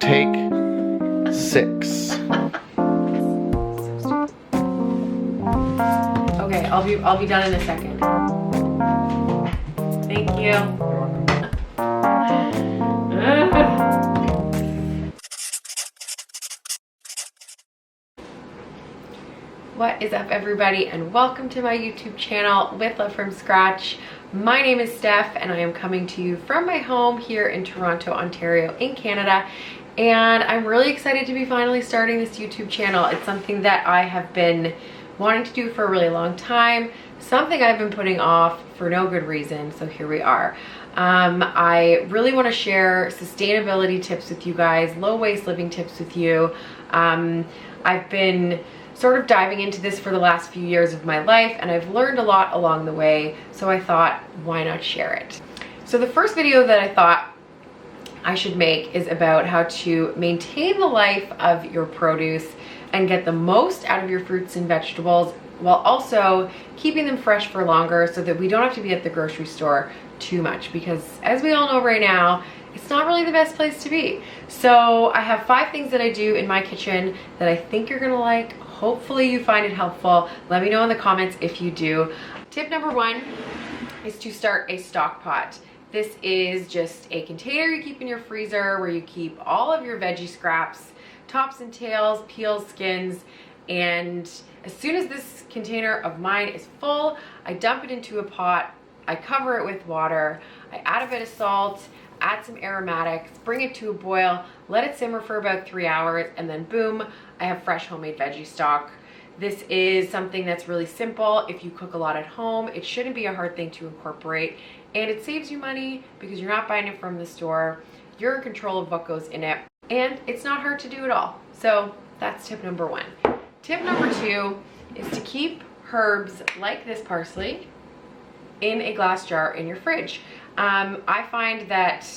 Take 6. Okay, I'll be done in a second. Thank you. What is up, everybody, and welcome to my YouTube channel with Love from Scratch. My name is Steph and I am coming to you from my home here in Toronto, Ontario in Canada. And I'm really excited to be finally starting this YouTube channel. It's something that I have been wanting to do for a really long time, something I've been putting off for no good reason, so here we are. I really want to share sustainability tips with you guys, low waste living tips with you. I've been sort of diving into this for the last few years of my life, and I've learned a lot along the way, so I thought, why not share it? So the first video that I thought I should make is about how to maintain the life of your produce and get the most out of your fruits and vegetables while also keeping them fresh for longer so that we don't have to be at the grocery store too much, because as we all know right now, it's not really the best place to be. So I have 5 things that I do in my kitchen that I think you're gonna like. Hopefully you find it helpful. Let me know in the comments if you do. Tip number 1 is to start a stock pot. This is just a container you keep in your freezer where you keep all of your veggie scraps, tops and tails, peels, skins, and as soon as this container of mine is full, I dump it into a pot, I cover it with water, I add a bit of salt, add some aromatics, bring it to a boil, let it simmer for about 3 hours, and then boom, I have fresh homemade veggie stock. This is something that's really simple. If you cook a lot at home, it shouldn't be a hard thing to incorporate, and it saves you money because you're not buying it from the store. You're in control of what goes in it, and it's not hard to do at all. So that's tip number 1. Tip number 2 is to keep herbs like this parsley in a glass jar in your fridge. I find that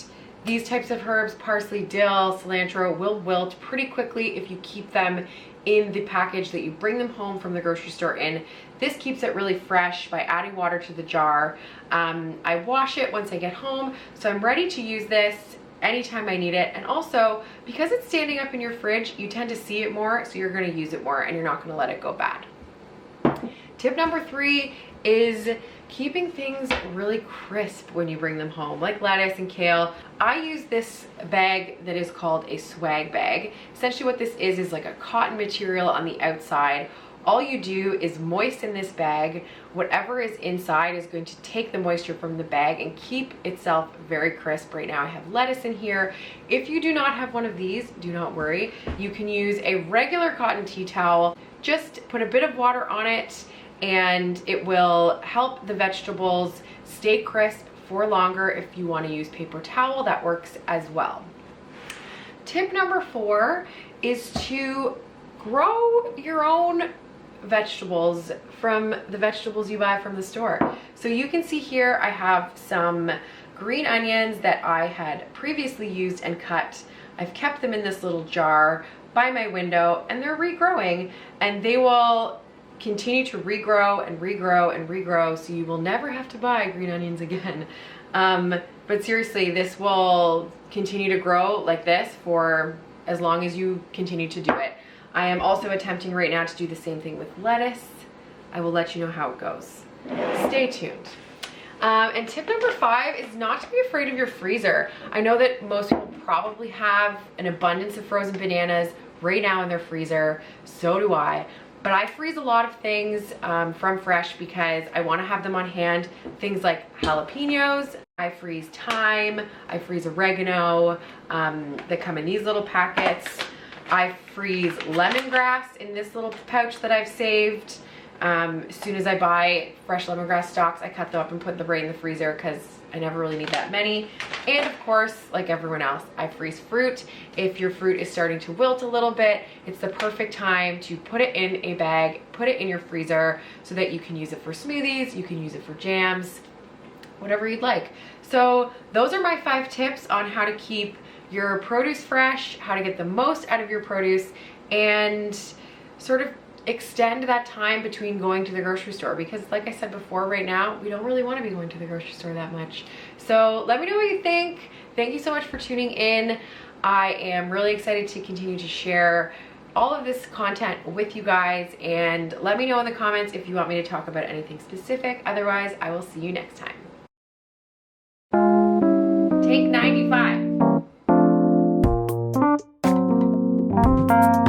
these types of herbs, parsley, dill, cilantro, will wilt pretty quickly if you keep them in the package that you bring them home from the grocery store in. This keeps it really fresh by adding water to the jar. I wash it once I get home, so I'm ready to use this anytime I need it. And also, because it's standing up in your fridge, you tend to see it more, so you're gonna use it more and you're not gonna let it go bad. Tip number 3 is keeping things really crisp when you bring them home, like lettuce and kale. I use this bag that is called a swag bag. Essentially what this is like a cotton material on the outside. All you do is moisten this bag. Whatever is inside is going to take the moisture from the bag and keep itself very crisp. Right now I have lettuce in here. If you do not have one of these, do not worry. You can use a regular cotton tea towel. Just put a bit of water on it and it will help the vegetables stay crisp for longer. If you want to use paper towel, that works as well. Tip number 4 is to grow your own vegetables from the vegetables you buy from the store. So you can see here I have some green onions that I had previously used and cut. I've kept them in this little jar by my window and they're regrowing, and they will continue to regrow and regrow and regrow, so you will never have to buy green onions again. But seriously, this will continue to grow like this for as long as you continue to do it. I am also attempting right now to do the same thing with lettuce. I will let you know how it goes. Stay tuned. And tip number 5 is not to be afraid of your freezer. I know that most people probably have an abundance of frozen bananas right now in their freezer. So do I. But I freeze a lot of things from fresh because I want to have them on hand. Things like jalapenos, I freeze thyme, I freeze oregano that come in these little packets. I freeze lemongrass in this little pouch that I've saved. As soon as I buy fresh lemongrass stalks, I cut them up and put them right in the freezer because I never really need that many. And of course, like everyone else, I freeze fruit. If your fruit is starting to wilt a little bit, it's the perfect time to put it in a bag, put it in your freezer so that you can use it for smoothies, you can use it for jams, whatever you'd like. So those are my 5 tips on how to keep your produce fresh, how to get the most out of your produce, and sort of extend that time between going to the grocery store, because like I said before, right now we don't really want to be going to the grocery store that much. So let me know what you think. Thank you so much for tuning in. I am really excited to continue to share all of this content with you guys, and let me know in the comments if you want me to talk about anything specific. Otherwise, I will see you next time. Take 95.